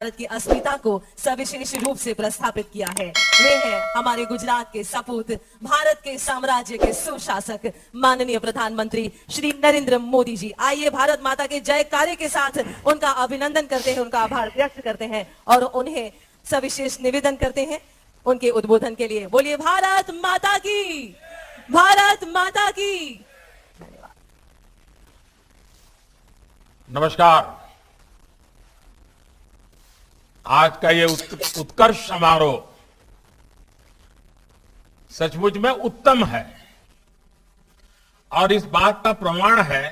भारत की अस्मिता को सविशेष रूप से प्रस्थापित किया है। वे हैं हमारे गुजरात के सपूत, भारत के साम्राज्य के सुशासक, माननीय प्रधानमंत्री श्री नरेंद्र मोदी जी। आइए भारत माता के जयकारे के साथ उनका अभिनंदन करते हैं, उनका आभार व्यक्त करते हैं और उन्हें सविशेष निवेदन करते हैं उनके उद्बोधन के लिए। बोलिए भारत माता की, भारत माता की। नमस्कार। आज का ये उत्कर्ष समारोह सचमुच में उत्तम है और इस बात का प्रमाण है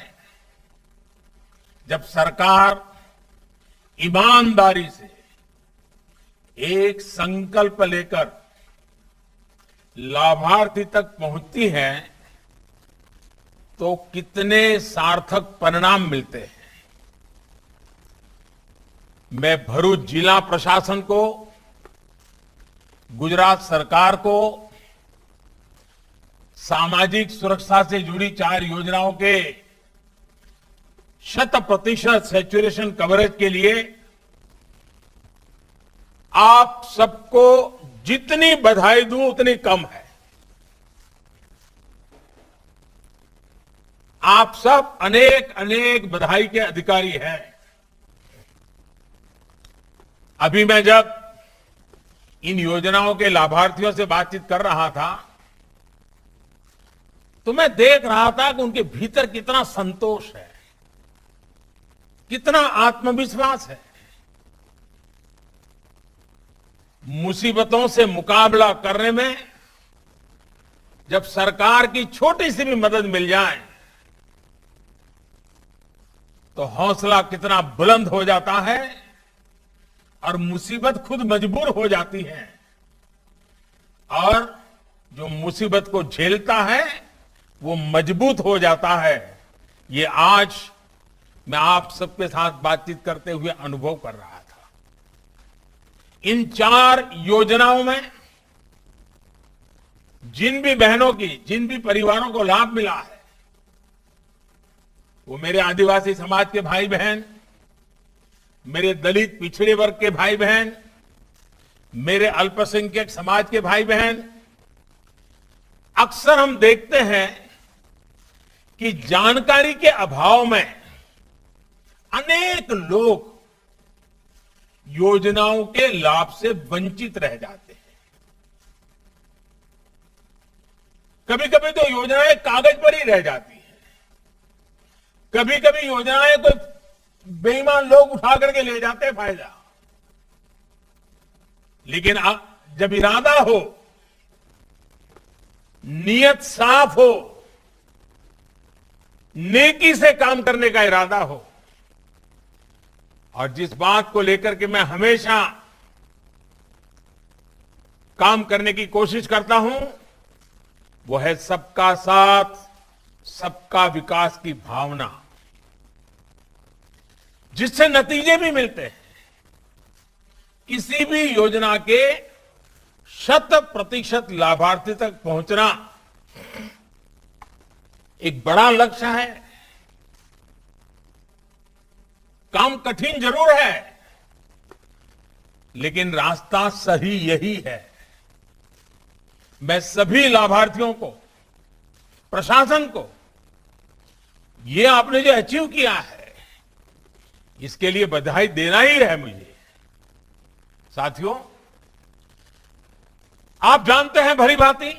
जब सरकार ईमानदारी से एक संकल्प लेकर लाभार्थी तक पहुंचती है तो कितने सार्थक परिणाम मिलते हैं। मैं भरूच जिला प्रशासन को, गुजरात सरकार को, सामाजिक सुरक्षा से जुड़ी 4 योजनाओं के 100% सैचुरेशन कवरेज के लिए आप सबको जितनी बधाई दूं उतनी कम है। आप सब अनेक अनेक बधाई के अधिकारी हैं। अभी मैं जब इन योजनाओं के लाभार्थियों से बातचीत कर रहा था तो मैं देख रहा था कि उनके भीतर कितना संतोष है, कितना आत्मविश्वास है। मुसीबतों से मुकाबला करने में जब सरकार की छोटी सी भी मदद मिल जाए तो हौसला कितना बुलंद हो जाता है और मुसीबत खुद मजबूर हो जाती है और जो मुसीबत को झेलता है वो मजबूत हो जाता है। ये आज मैं आप सबके साथ बातचीत करते हुए अनुभव कर रहा था। इन 4 योजनाओं में जिन भी बहनों की, जिन भी परिवारों को लाभ मिला है वो मेरे आदिवासी समाज के भाई बहन, मेरे दलित पिछड़े वर्ग के भाई बहन, मेरे अल्पसंख्यक समाज के भाई बहन। अक्सर हम देखते हैं कि जानकारी के अभाव में अनेक लोग योजनाओं के लाभ से वंचित रह जाते हैं। कभी कभी तो योजनाएं कागज पर ही रह जाती हैं। कभी कभी योजनाएं कोई बेईमान लोग उठा करके ले जाते हैं फायदा। लेकिन जब इरादा हो, नियत साफ हो, नेकी से काम करने का इरादा हो और जिस बात को लेकर के मैं हमेशा काम करने की कोशिश करता हूं वो है सबका साथ, सबका विकास की भावना, जिससे नतीजे भी मिलते हैं। किसी भी योजना के 100% लाभार्थी तक पहुंचना एक बड़ा लक्ष्य है। काम कठिन जरूर है लेकिन रास्ता सही यही है। मैं सभी लाभार्थियों को, प्रशासन को, ये आपने जो अचीव किया है इसके लिए बधाई देना ही है मुझे। साथियों, आप जानते हैं भली भांति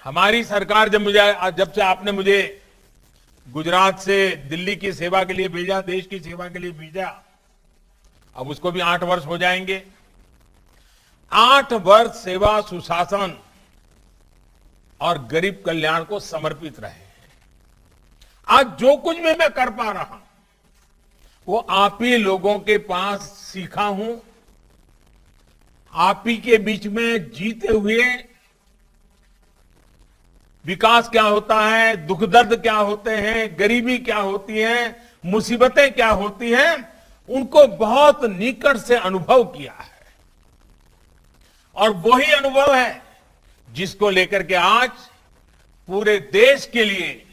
हमारी सरकार जब से आपने मुझे गुजरात से दिल्ली की सेवा के लिए भेजा, देश की सेवा के लिए भेजा, अब उसको भी 8 वर्ष हो जाएंगे। 8 वर्ष सेवा, सुशासन और गरीब कल्याण को समर्पित रहे। आज जो कुछ भी मैं कर पा रहा हूं वो आप ही लोगों के पास सीखा हूं, आप ही के बीच में जीते हुए विकास क्या होता है, दुख दर्द क्या होते हैं, गरीबी क्या होती है, मुसीबतें क्या होती हैं, उनको बहुत निकट से अनुभव किया है। और वही अनुभव है जिसको लेकर के आज पूरे देश के लिए,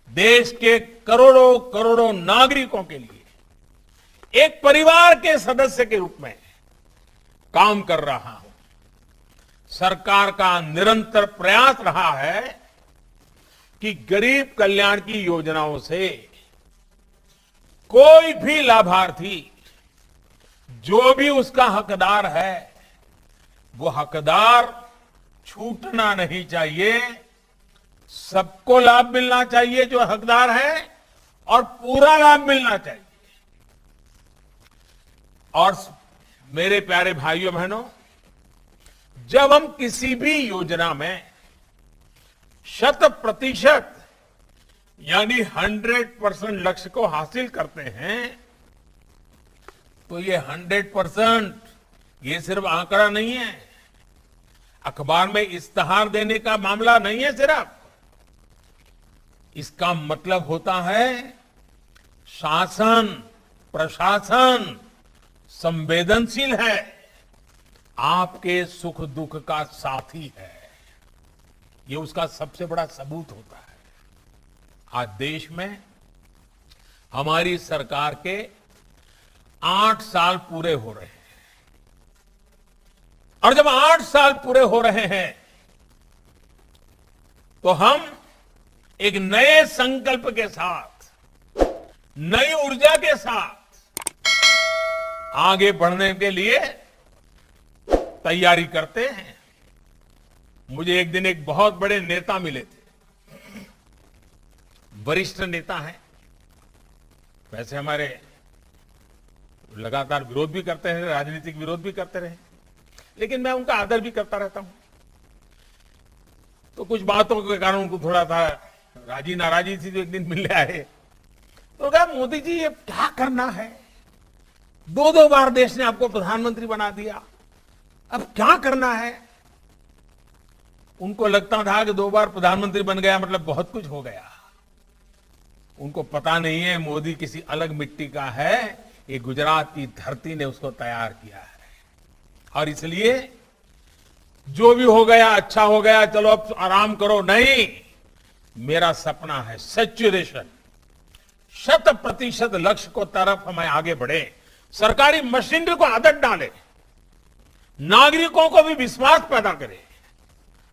देश के करोड़ों करोड़ों नागरिकों के लिए एक परिवार के सदस्य के रूप में काम कर रहा हूं। सरकार का निरंतर प्रयास रहा है कि गरीब कल्याण की योजनाओं से कोई भी लाभार्थी जो भी उसका हकदार है वो हकदार छूटना नहीं चाहिए। सबको लाभ मिलना चाहिए जो हकदार है और पूरा लाभ मिलना चाहिए। और मेरे प्यारे भाइयों बहनों, जब हम किसी भी योजना में 100% यानी 100% लक्ष्य को हासिल करते हैं तो ये 100% ये सिर्फ आंकड़ा नहीं है, अखबार में इश्तेहार देने का मामला नहीं है सिर्फ। इसका मतलब होता है शासन प्रशासन संवेदनशील है, आपके सुख दुख का साथी है। ये उसका सबसे बड़ा सबूत होता है। आज देश में हमारी सरकार के 8 साल पूरे हो रहे हैं और जब 8 साल पूरे हो रहे हैं तो हम एक नए संकल्प के साथ, नई ऊर्जा के साथ आगे बढ़ने के लिए तैयारी करते हैं। मुझे एक दिन एक बहुत बड़े नेता मिले थे, वरिष्ठ नेता हैं, वैसे हमारे लगातार विरोध भी करते हैं, राजनीतिक विरोध भी करते रहे, लेकिन मैं उनका आदर भी करता रहता हूं। तो कुछ बातों के कारण उनको थोड़ा सा राजी नाराजी थी, तो एक दिन मिलने आए तो कहा, मोदी जी ये क्या करना है, 2 बार देश ने आपको प्रधानमंत्री बना दिया, अब क्या करना है। उनको लगता था कि 2 बार प्रधानमंत्री बन गया मतलब बहुत कुछ हो गया। उनको पता नहीं है मोदी किसी अलग मिट्टी का है, ये गुजरात की धरती ने उसको तैयार किया है। और इसलिए जो भी हो गया अच्छा हो गया, चलो अब आराम करो, नहीं, मेरा सपना है सैचुरेशन, 100% लक्ष्य को तरफ हमें आगे बढ़े, सरकारी मशीनरी को आदत डाले, नागरिकों को भी विश्वास पैदा करे।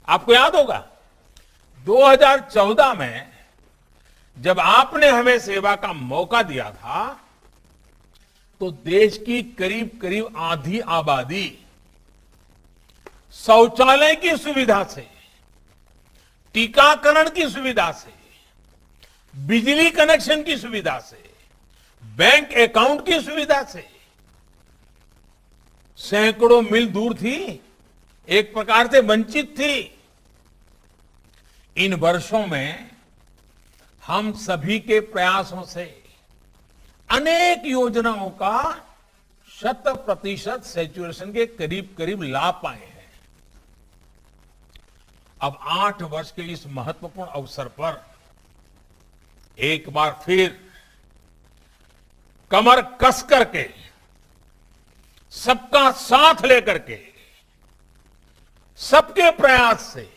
आपको याद होगा 2014 में जब आपने हमें सेवा का मौका दिया था तो देश की करीब करीब आधी आबादी शौचालय की सुविधा से, टीकाकरण की सुविधा से, बिजली कनेक्शन की सुविधा से, बैंक अकाउंट की सुविधा से सैकड़ों मील दूर थी, एक प्रकार से वंचित थी। इन वर्षों में हम सभी के प्रयासों से अनेक योजनाओं का 100% सैचुरेशन के करीब करीब लाभ पाए हैं। अब 8 वर्ष के इस महत्वपूर्ण अवसर पर एक बार फिर कमर कस करके, सबका साथ लेकर के, सबके प्रयास से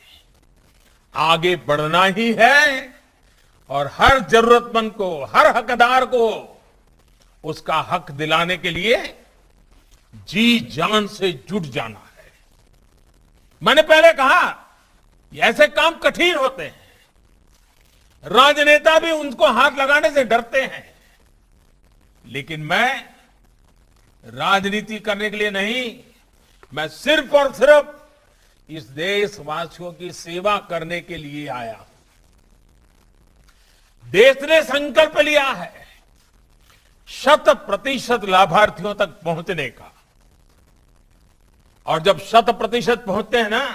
आगे बढ़ना ही है और हर जरूरतमंद को, हर हकदार को उसका हक दिलाने के लिए जी जान से जुट जाना है। मैंने पहले कहा ऐसे काम कठिन होते हैं, राजनेता भी उनको हाथ लगाने से डरते हैं, लेकिन मैं राजनीति करने के लिए नहीं, मैं सिर्फ और सिर्फ इस देशवासियों की सेवा करने के लिए आया। देश ने संकल्प लिया है 100% लाभार्थियों तक पहुंचने का, और जब 100% पहुंचते हैं ना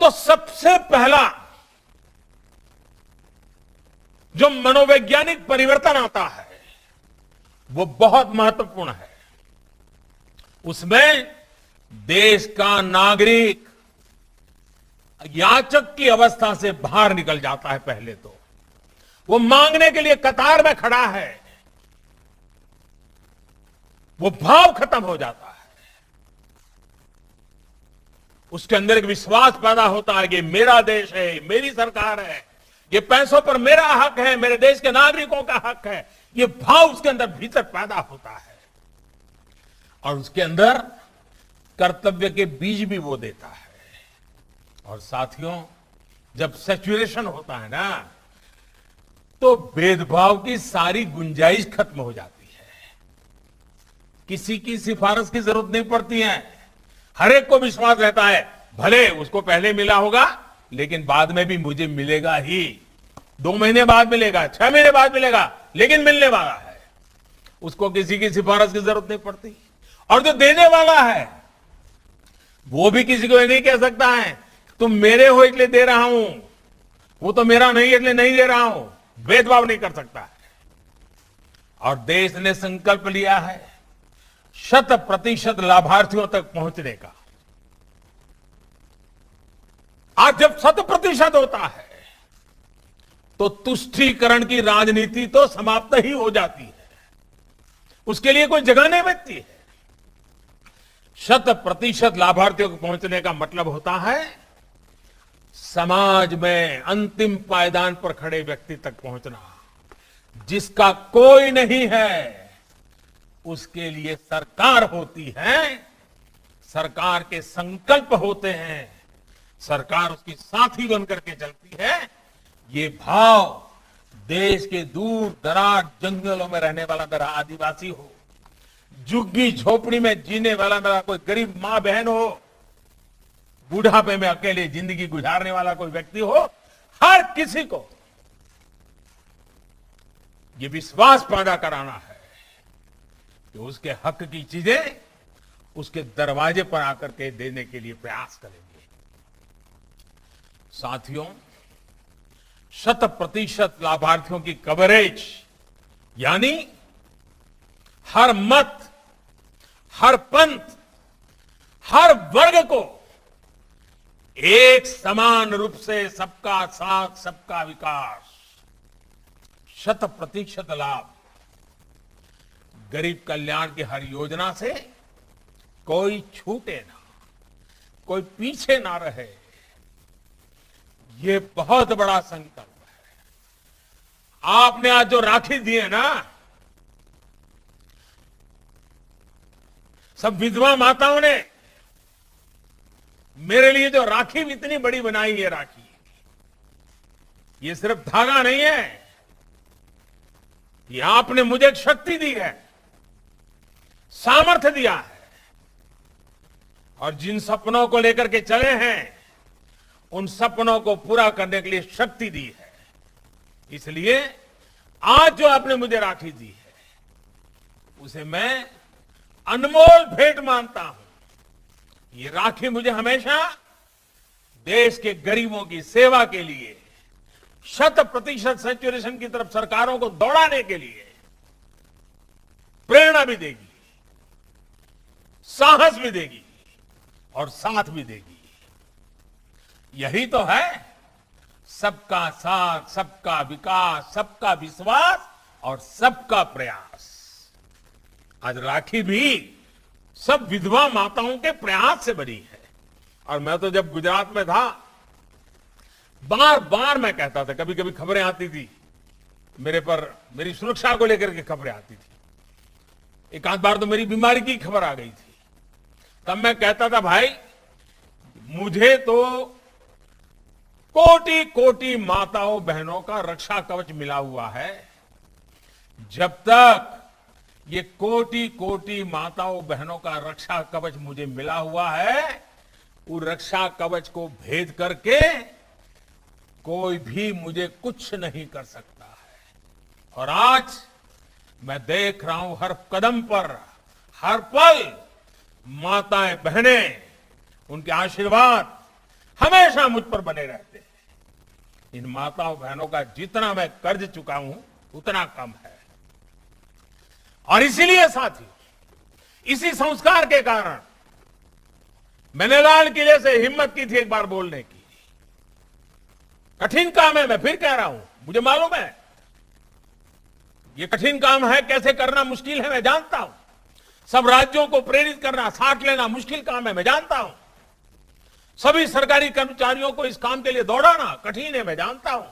तो सबसे पहला जो मनोवैज्ञानिक परिवर्तन आता है वो बहुत महत्वपूर्ण है। उसमें देश का नागरिक याचक की अवस्था से बाहर निकल जाता है। पहले तो वो मांगने के लिए कतार में खड़ा है, वो भाव खत्म हो जाता है। उसके अंदर एक विश्वास पैदा होता है कि मेरा देश है, मेरी सरकार है, ये पैसों पर मेरा हक है, मेरे देश के नागरिकों का हक है, ये भाव उसके अंदर भीतर पैदा होता है और उसके अंदर कर्तव्य के बीज भी वो देता है। और साथियों, जब सैचुरेशन होता है ना, तो भेदभाव की सारी गुंजाइश खत्म हो जाती है। किसी की सिफारिश की जरूरत नहीं पड़ती है। हर एक को विश्वास रहता है, भले उसको पहले मिला होगा लेकिन बाद में भी मुझे मिलेगा ही। 2 महीने बाद मिलेगा, 6 महीने बाद मिलेगा, लेकिन मिलने वाला है। उसको किसी की सिफारिश की जरूरत नहीं पड़ती। और जो देने वाला है वो भी किसी को ये नहीं कह सकता है तुम मेरे हो इसलिए दे रहा हूं, वो तो मेरा नहीं है इसलिए नहीं दे रहा हूं। भेदभाव नहीं कर सकता है। और देश ने संकल्प लिया है 100% लाभार्थियों तक पहुंचने का। आज जब 100% होता है तो तुष्टीकरण की राजनीति तो समाप्त ही हो जाती है, उसके लिए कोई जगह नहीं बचती है। 100% लाभार्थियों को पहुंचने का मतलब होता है समाज में अंतिम पायदान पर खड़े व्यक्ति तक पहुंचना। जिसका कोई नहीं है उसके लिए सरकार होती है, सरकार के संकल्प होते हैं, सरकार उसकी साथी बनकर के चलती है। ये भाव देश के दूर दराज जंगलों में रहने वाला मेरा आदिवासी हो, झुग्गी झोपड़ी में जीने वाला मेरा कोई गरीब मां बहन हो, बुढ़ापे में अकेले जिंदगी गुजारने वाला कोई व्यक्ति हो, हर किसी को ये विश्वास पैदा कराना है कि उसके हक की चीजें उसके दरवाजे पर आकर के देने के लिए प्रयास करेंगे। साथियों, 100% लाभार्थियों की कवरेज यानी हर मत, हर पंथ, हर वर्ग को एक समान रूप से सबका साथ, सबका विकास, 100% लाभ, गरीब कल्याण की हर योजना से कोई छूटे ना, कोई पीछे ना रहे, ये बहुत बड़ा संकल्प है। आपने आज जो राखी दी है ना, सब विधवा माताओं ने मेरे लिए जो राखी इतनी बड़ी बनाई है, राखी ये सिर्फ धागा नहीं है, ये आपने मुझे एक शक्ति दी है, सामर्थ्य दिया है। और जिन सपनों को लेकर के चले हैं उन सपनों को पूरा करने के लिए शक्ति दी है। इसलिए आज जो आपने मुझे राखी दी है उसे मैं अनमोल भेंट मानता हूं। ये राखी मुझे हमेशा देश के गरीबों की सेवा के लिए, 100% सैचुरेशन की तरफ सरकारों को दौड़ाने के लिए प्रेरणा भी देगी, साहस भी देगी और साथ भी देगी। यही तो है सबका साथ, सबका विकास, सबका विश्वास और सबका प्रयास। आज राखी भी सब विधवा माताओं के प्रयास से बनी है। और मैं तो जब गुजरात में था, बार बार मैं कहता था, कभी कभी खबरें आती थी मेरे पर, मेरी सुरक्षा को लेकर के खबरें आती थी। एक आध बार तो मेरी बीमारी की खबर आ गई थी। तब मैं कहता था, भाई मुझे तो कोटि कोटि माताओं बहनों का रक्षा कवच मिला हुआ है। जब तक ये कोटि कोटि माताओं बहनों का रक्षा कवच मुझे मिला हुआ है, उस रक्षा कवच को भेद करके कोई भी मुझे कुछ नहीं कर सकता है। और आज मैं देख रहा हूं हर कदम पर, हर पल माताएं बहनें, उनके आशीर्वाद हमेशा मुझ पर बने रहते हैं। इन माताओं बहनों का जितना मैं कर्ज चुका हूं उतना कम है। और इसीलिए साथी, इसी संस्कार के कारण मैंने लाल किले से हिम्मत की थी एक बार बोलने की। कठिन काम है, मैं फिर कह रहा हूं, मुझे मालूम है ये कठिन काम है, कैसे करना मुश्किल है, मैं जानता हूं। सब राज्यों को प्रेरित करना, साथ लेना मुश्किल काम है, मैं जानता हूं। सभी सरकारी कर्मचारियों को इस काम के लिए दौड़ाना कठिन है, मैं जानता हूं।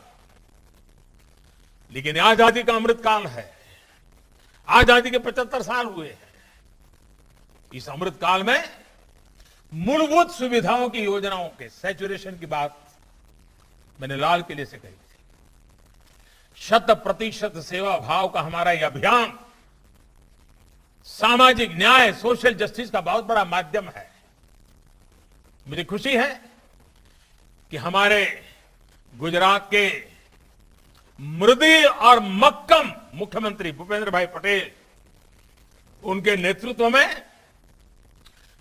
लेकिन आजादी का अमृत काल है, आजादी के 75 साल हुए हैं। इस अमृत काल में मूलभूत सुविधाओं की योजनाओं के सैचुरेशन की बात मैंने लाल किले से कही थी। 100% सेवा भाव का हमारा यह अभियान सामाजिक न्याय, सोशल जस्टिस का बहुत बड़ा माध्यम है। मुझे खुशी है कि हमारे गुजरात के मृदु और मक्कम मुख्यमंत्री भूपेंद्र भाई पटेल, उनके नेतृत्व में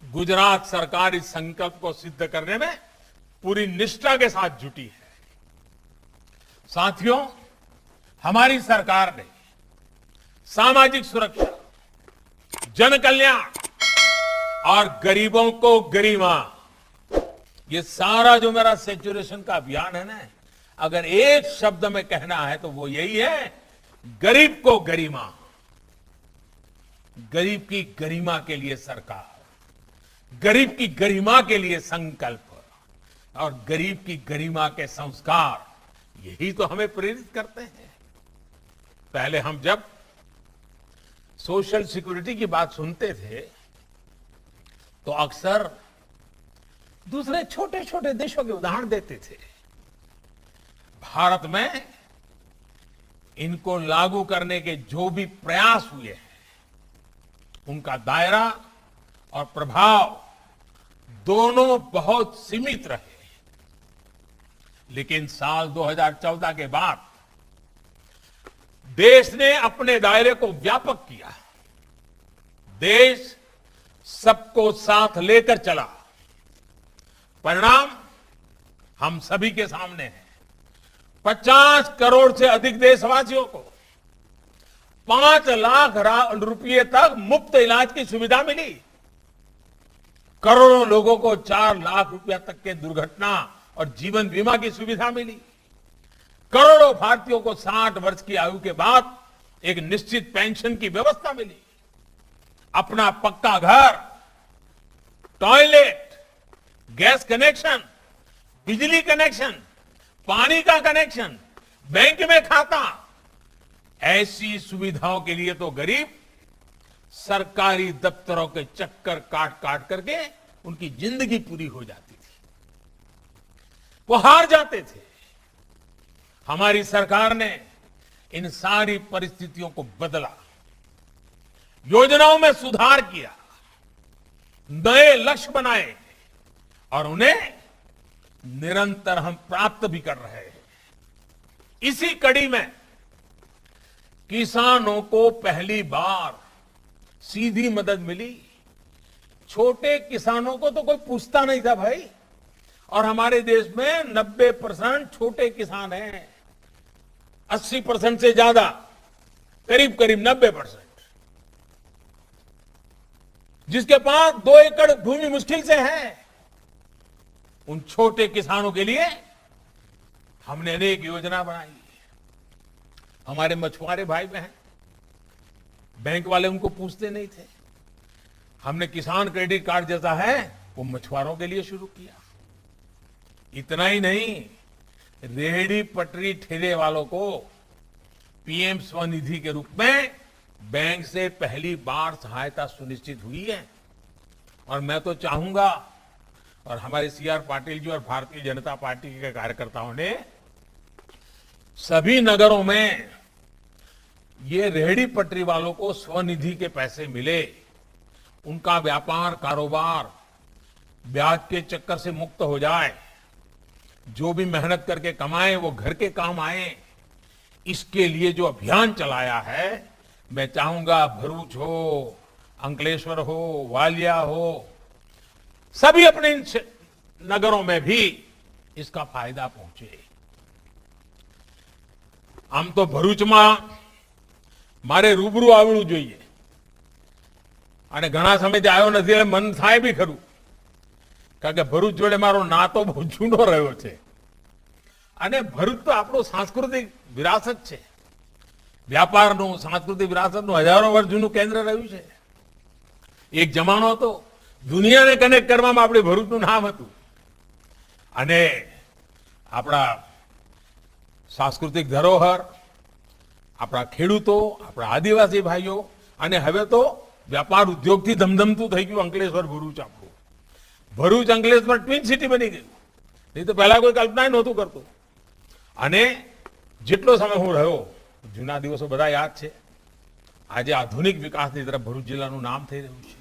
गुजरात सरकार इस संकल्प को सिद्ध करने में पूरी निष्ठा के साथ जुटी है। साथियों, हमारी सरकार ने सामाजिक सुरक्षा, जन कल्याण और गरीबों को गरिमा, ये सारा जो मेरा सैचुरेशन का अभियान है ना, अगर एक शब्द में कहना है तो वो यही है, गरीब को गरिमा। गरीब की गरिमा के लिए सरकार, गरीब की गरिमा के लिए संकल्प और गरीब की गरिमा के संस्कार, यही तो हमें प्रेरित करते हैं। पहले हम जब सोशल सिक्योरिटी की बात सुनते थे तो अक्सर दूसरे छोटे छोटे देशों के उदाहरण देते थे। भारत में इनको लागू करने के जो भी प्रयास हुए हैं, उनका दायरा और प्रभाव दोनों बहुत सीमित रहे। लेकिन साल 2014 के बाद देश ने अपने दायरे को व्यापक किया। देश सबको साथ लेकर चला। परिणाम हम सभी के सामने है। 50 करोड़ से अधिक देशवासियों को 5 लाख रुपए तक मुफ्त इलाज की सुविधा मिली। करोड़ों लोगों को 4 लाख रुपया तक के दुर्घटना और जीवन बीमा की सुविधा मिली। करोड़ों भारतीयों को 60 वर्ष की आयु के बाद एक निश्चित पेंशन की व्यवस्था मिली। अपना पक्का घर, टॉयलेट, गैस कनेक्शन, बिजली कनेक्शन, पानी का कनेक्शन, बैंक में खाता, ऐसी सुविधाओं के लिए तो गरीब सरकारी दफ्तरों के चक्कर काट काट करके उनकी जिंदगी पूरी हो जाती थी, वो हार जाते थे। हमारी सरकार ने इन सारी परिस्थितियों को बदला, योजनाओं में सुधार किया, नए लक्ष्य बनाए और उन्हें निरंतर हम प्राप्त भी कर रहे हैं। इसी कड़ी में किसानों को पहली बार सीधी मदद मिली। छोटे किसानों को तो कोई पूछता नहीं था भाई, और हमारे देश में 90% छोटे किसान हैं। 80% से ज्यादा, करीब करीब 90%, जिसके पास 2 एकड़ भूमि मुश्किल से है। उन छोटे किसानों के लिए हमने अनेक योजना बनाई। हमारे मछुआरे भाई बहन, बैंक वाले उनको पूछते नहीं थे। हमने किसान क्रेडिट कार्ड जैसा है वो मछुआरों के लिए शुरू किया। इतना ही नहीं, रेहड़ी पटरी ठेले वालों को पीएम स्वनिधि के रूप में बैंक से पहली बार सहायता सुनिश्चित हुई है। और मैं तो चाहूंगा, और हमारे सीआर पाटिल जी और भारतीय जनता पार्टी के कार्यकर्ताओं ने सभी नगरों में ये रेहड़ी पटरी वालों को स्वनिधि के पैसे मिले, उनका व्यापार कारोबार ब्याज के चक्कर से मुक्त हो जाए, जो भी मेहनत करके कमाए वो घर के काम आए। इसके लिए जो अभियान चलाया है, मैं चाहूंगा भरूच हो, अंकलेश्वर हो, वालिया हो, सभी अपने इन नगरों में भी इसका फायदा पहुंचे। हम तो भरूच में મારે રૂબરૂ આવવું જોઈએ અને ઘણા સમયથી આવ્યો નથી એટલે મન થાય બી ખરું, કારણ કે ભરૂચ જોડે મારો નાતો બહુ જૂનો રહ્યો છે અને ભરૂચ તો આપણો સાંસ્કૃતિક વિરાસત છે, વ્યાપારનું સાંસ્કૃતિક વિરાસતનું હજારો વર્ષ જૂનું કેન્દ્ર રહ્યું છે। એક જમાનો હતો દુનિયાને કનેક્ટ કરવામાં આપણે ભરૂચનું નામ હતું અને આપણા સાંસ્કૃતિક ધરોહર, આપણા ખેડૂતો, આપણા આદિવાસી ભાઈઓ અને હવે તો વ્યાપાર ઉદ્યોગથી ધમધમતું થઈ ગયું અંકલેશ્વર ભરૂચ આપણું. ભરૂચ અંકલેશ્વર ટ્વિન સિટી બની ગયું. નહીં તો પહેલા કોઈ કલ્પના નહોતું કરતું. અને જેટલો સમય હું રહ્યો, જૂના દિવસો બધા યાદ છે. આજે આધુનિક વિકાસની તરફ ભરૂચ જિલ્લાનું નામ થઈ રહ્યું છે.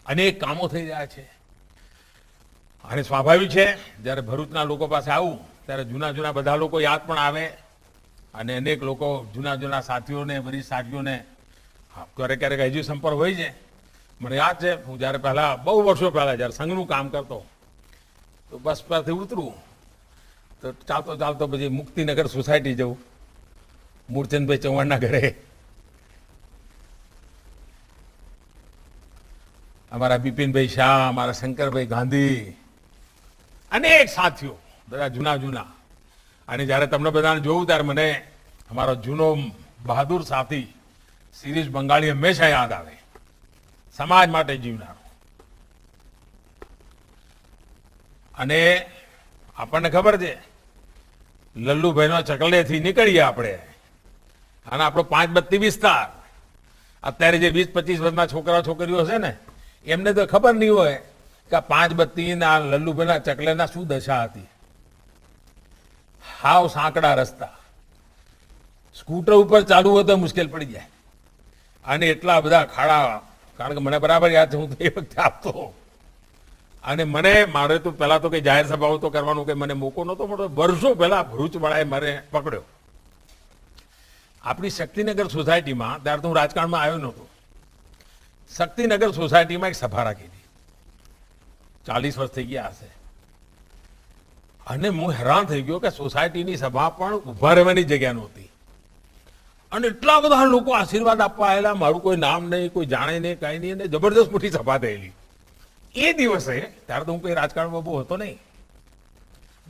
અનેક કામો થઈ રહ્યા છે. અને સ્વાભાવિક છે, જ્યારે ભરૂચના લોકો પાસે આવું ત્યારે જૂના જૂના બધા લોકો યાદ પણ આવે. અને અનેક લોકો જૂના સાથીઓને, વરિષ્ઠ સાથીઓને ક્યારેક ક્યારેક હજી સંપર્ક હોય છે. મને યાદ છે, હું જ્યારે પહેલા બહુ વર્ષો પહેલા જ્યારે સંઘનું કામ કરતો, તો બસ પરથી ઉતરું તો ચાલતો ચાલતો પછી મુક્તિનગર સોસાયટી જવું, મૂળચંદભાઈ ચૌહાણના ઘરે, અમારા બિપિનભાઈ શાહ, અમારા શંકરભાઈ ગાંધી, અનેક સાથીઓ બધા જૂના. અને જ્યારે તમને બધાને જોઉં ત્યારે મને અમારો જૂનો બહાદુર સાથી શિરીષ બંગાળી હંમેશા યાદ આવે. સમાજ માટે જીવનારો. અને આપણને ખબર છે, લલ્લુભાઈનો ચકલેથી નીકળીએ આપણે, અને આપણો 532 વિસ્તાર, અત્યારે જે 20-25 વર્ષના છોકરા છોકરીઓ છે ને, એમને તો ખબર નહીં હોય કે 532 ના લલ્લુભાઈના ચકલેના શું દશા હતી. હાવ સાંકડા રસ્તા, સ્કૂટર ઉપર ચાલવું હોય તો મુશ્કેલ પડી જાય. અને એટલા બધા ખાડા, કારણ કે મને બરાબર યાદ છે, હું તો એ વખતે આપતો. અને મારે તો પહેલા તો કઈ જાહેર સભાઓ તો કરવાનું કે મને મોકો નહોતો મળતો. વર્ષો પહેલા ભરૂચ વાળાએ મારે પકડ્યો આપણી શક્તિનગર સોસાયટીમાં. ત્યારે તો હું રાજકારણમાં આવ્યો નહોતો. શક્તિનગર સોસાયટીમાં એક સભા રાખી હતી, 40 વર્ષ થઈ ગયા હશે. અને હું હેરાન થઈ ગયો કે સોસાયટીની સભા પણ ઉભા રહેવાની જગ્યા નહોતી. અને એટલા બધા લોકો આશીર્વાદ આપવા આવેલા, મારું કોઈ નામ નહીં, કોઈ જાણે નહીં, કાંઈ નહીં. અને જબરદસ્ત મોટી સભા થયેલી એ દિવસે. ત્યારે તો હું કોઈ રાજકારણમાં બહુ હતો નહીં,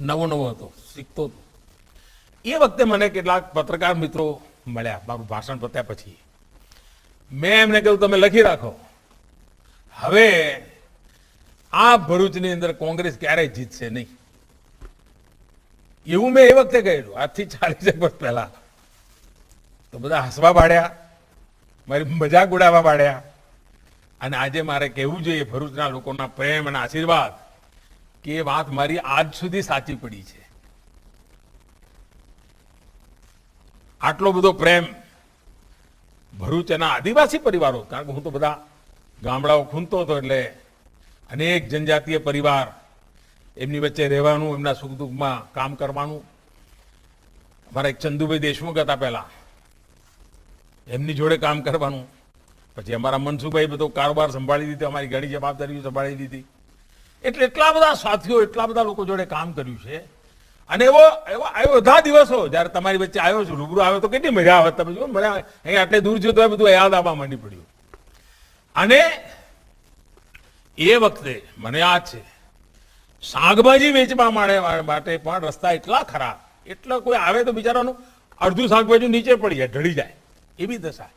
નવો હતો, શીખતો હતો. એ વખતે મને કેટલાક પત્રકાર મિત્રો મળ્યા મારું ભાષણ પત્યા પછી. મેં એમને કહ્યું, તમે લખી રાખો, હવે આ ભરૂચની અંદર કોંગ્રેસ ક્યારેય જીતશે નહીં. એવું મેં એ વખતે કહેલું, આજથી 40 વર્ષ પહેલા. તો બધા હસવા પાડ્યા, મારી મજાક ઉડાવવા પાડ્યા. અને આજે મારે કહેવું જોઈએ ભરૂચના લોકોના પ્રેમ અને આશીર્વાદ, કે એ વાત મારી આજ સુધી સાચી પડી છે. આટલો બધો પ્રેમ ભરૂચ એના આદિવાસી પરિવારો, કારણ કે હું તો બધા ગામડાઓ ખૂંદતો હતો, એટલે અનેક જનજાતીય પરિવાર, એમની વચ્ચે રહેવાનું, એમના સુખ દુઃખમાં કામ કરવાનું. અમારા એક ચંદુભાઈ દેશમુખ હતા પહેલા, એમની જોડે કામ કરવાનું. પછી અમારા મનસુભાઈ બધો કારોબાર સંભાળી લીધો, અમારી ઘણી જવાબદારીઓ સંભાળી લીધી. એટલે એટલા બધા સાથીઓ, એટલા બધા લોકો જોડે કામ કર્યું છે. અને એવો બધા દિવસો જ્યારે તમારી વચ્ચે આવ્યો છું, રૂબરૂ આવ્યો તો કેટલી મજા આવે. તમે જો મજા અહીં આટલે દૂર જો તો બધું યાદ આવવા માંડી પડ્યું. અને એ વખતે મને યાદ છે, શાકભાજી વેચવા માટે પણ રસ્તા એટલા ખરાબ, એટલા કોઈ આવે તો બિચારાનું અડધું શાકભાજી નીચે પડી જાય, ઢળી જાય, એવી દશા.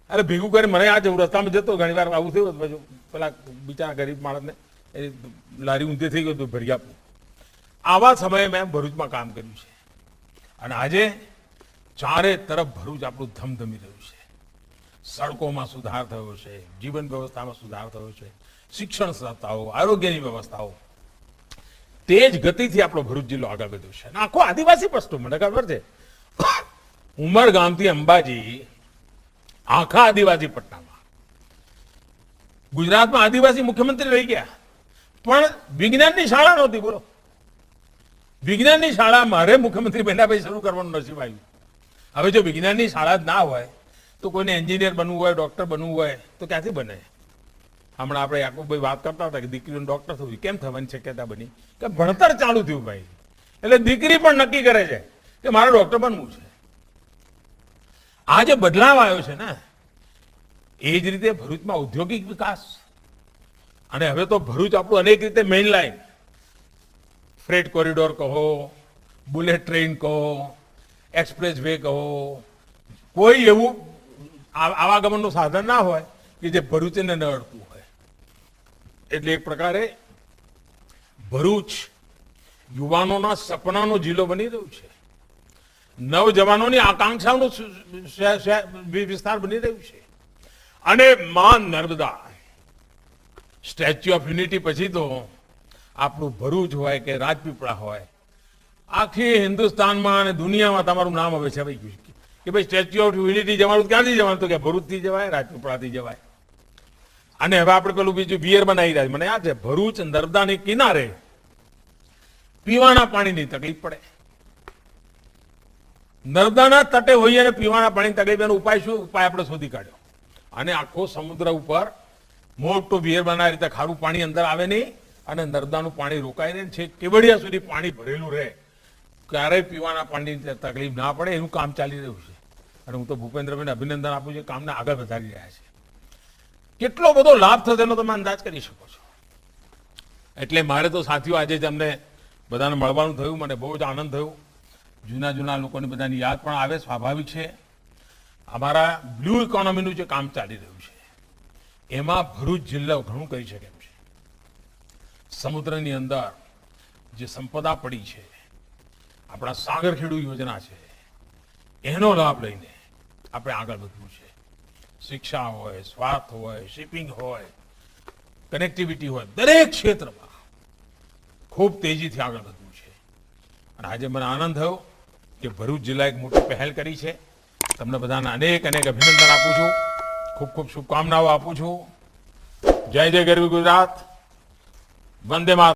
અરે ભેગું કરી મને યાદ છે, હું રસ્તામાં જતો ઘણી વાર આવું થયું, પછી પેલા બિચારા ગરીબ માણસને એ લારી ઊંધી થઈ ગયું હતું ભરી આપવું. આવા સમયે મેં ભરૂચમાં કામ કર્યું છે. અને આજે ચારે તરફ ભરૂચ આપણું ધમધમી રહ્યું છે. સડકોમાં સુધાર થયો છે, જીવન વ્યવસ્થામાં સુધાર થયો છે, શિક્ષણ સંસ્થાઓ, આરોગ્યની વ્યવસ્થાઓ, તેજ ગતિથી આપણો ભરૂચ જિલ્લો આગળ વધ્યો છે. આખો આદિવાસી પટ્ટો, મને ખબર છે, ઉમરગામથી અંબાજી, આખા આદિવાસી પટ્ટામાં. ગુજરાતમાં આદિવાસી મુખ્યમંત્રી રહી ગયા, પણ વિજ્ઞાનની શાળા નહોતી. બોલો, વિજ્ઞાનની શાળા મારે મુખ્યમંત્રી બન્યા પછી શરૂ કરવાનું નસીબ આવ્યું. હવે જો વિજ્ઞાનની શાળા જ ના હોય તો કોઈને એન્જિનિયર બનવું હોય, ડોક્ટર બનવું હોય તો ક્યાંથી બને? હમણાં આપણે યાકુબભાઈ વાત કરતા હતા કે દીકરીનું ડોક્ટર થયું, કેમ થવાની શક્યતા બની? કે ભણતર ચાલુ થયું ભાઈ, એટલે દીકરી પણ નક્કી કરે છે કે મારે ડોક્ટર બનવું છે. આ જે બદલાવ આવ્યો છે ને, એ જ રીતે ભરૂચમાં ઔદ્યોગિક વિકાસ. અને હવે તો ભરૂચ આપણું અનેક રીતે મેઇન લાઈન, ફ્રેટ કોરિડોર કહો, બુલેટ ટ્રેન કહો, એક્સપ્રેસ વે કહો, કોઈ એવું આવાગમનનું સાધન ના હોય કે જે ભરૂચને ન અડતું હોય. એટલે એક પ્રકારે ભરૂચ યુવાનોના સપનાનો જિલ્લો બની રહ્યું છે. નવજવાનોની આકાંક્ષાઓનું વિસ્તાર બની રહ્યું છે. અને માં નર્મદા સ્ટેચ્યુ ઓફ યુનિટી પછી તો આપણું ભરૂચ હોય કે રાજપીપળા હોય, આખી હિન્દુસ્તાનમાં અને દુનિયામાં તમારું નામ હવે છવાઈ ગયું છે કે ભાઈ સ્ટેચ્યુ ઓફ યુનિટી જવાનું ક્યાંથી જવાનું, તો કે ભરૂચથી જવાય, રાજપીપળાથી જવાય. અને હવે આપણે પેલું બીજું બિયર બનાવી રહ્યા છે. મને યાદ છે ભરૂચ નર્મદાની કિનારે પીવાના પાણીની તકલીફ પડે. નર્મદાના તટે હોઈએ અને પીવાના પાણીની તકલીફ, એનો ઉપાય શું? ઉપાય આપણે શોધી કાઢ્યો. અને આખો સમુદ્ર ઉપર મોટો બિયર બનાવી રીતે ખારું પાણી અંદર આવે નહીં અને નર્મદાનું પાણી રોકાઈ રહે છે, કેવડિયા સુધી પાણી ભરેલું રહે, ક્યારેય પીવાના પાણીની તકલીફ ના પડે, એનું કામ ચાલી રહ્યું છે. અને હું તો ભૂપેન્દ્રભાઈને અભિનંદન આપું છું, કામને આગળ વધારી રહ્યા છે. કેટલો બધો લાભ થશે એનો તમે અંદાજ કરી શકો છો. એટલે મારે તો સાથીઓ આજે તમને બધાને મળવાનું થયું, મને બહુ જ આનંદ થયો. જૂના લોકોને બધાની યાદ પણ આવે, સ્વાભાવિક છે. અમારા બ્લુ ઇકોનોમીનું જે કામ ચાલી રહ્યું છે એમાં ભરૂચ જિલ્લો ઘણું કરી શકે એમ છે. સમુદ્રની અંદર જે સંપદા પડી છે, આપણા સાગરખેડુ યોજના છે, એનો લાભ લઈને આપણે આગળ વધવું છે. શિક્ષા હોય, સ્વાસ્થ્ય હોય, શિપિંગ હોય, કનેક્ટિવિટી હોય, દરેક ક્ષેત્રમાં ખૂબ તેજીથી આગળ વધવું છે. અને આજે મને આનંદ થયો કે ભરૂચ જિલ્લાએ એક મોટી પહેલ કરી છે. તમને બધાને અનેક અભિનંદન આપું છું, ખૂબ ખૂબ શુભકામનાઓ આપું છું. જય જય ગરવી ગુજરાત, વંદે માતરમ.